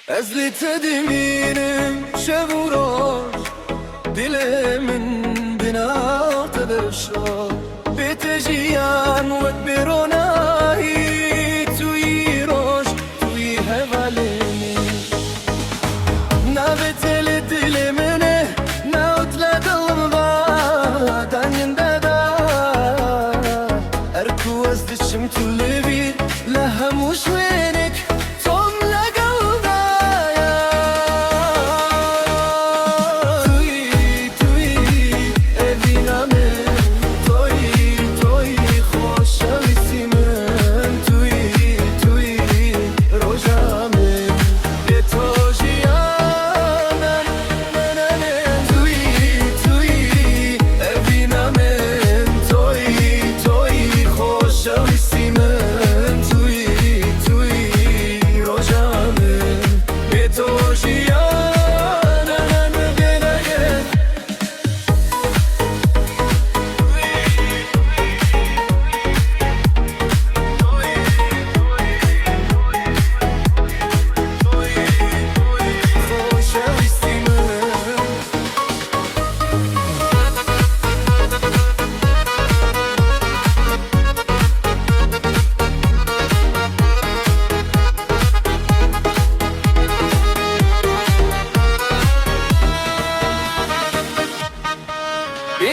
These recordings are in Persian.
ازلی تدمینم شب و روز دل من بنات بشار بتجیان و برونایی توی روش توی هوالینی نبتل دل منه نوت لدلم دانین دادا ارکو از دشم تو لبی لهموش وینک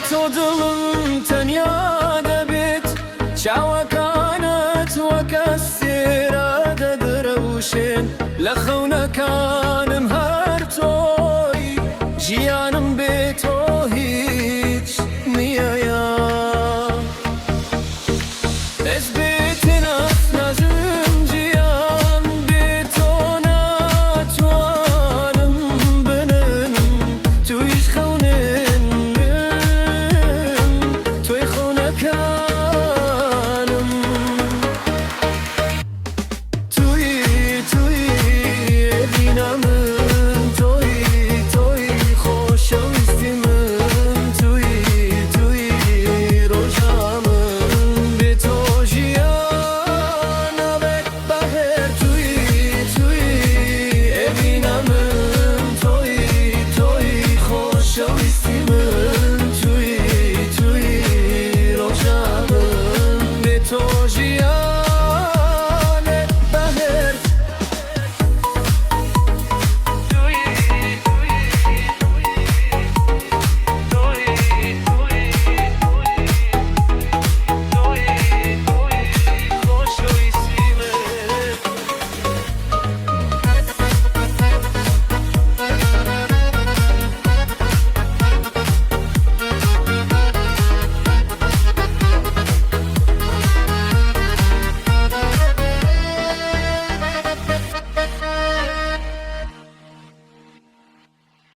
بتودلم تنيا دبت شاوة كانت وكسيرة دروشين لخونا كان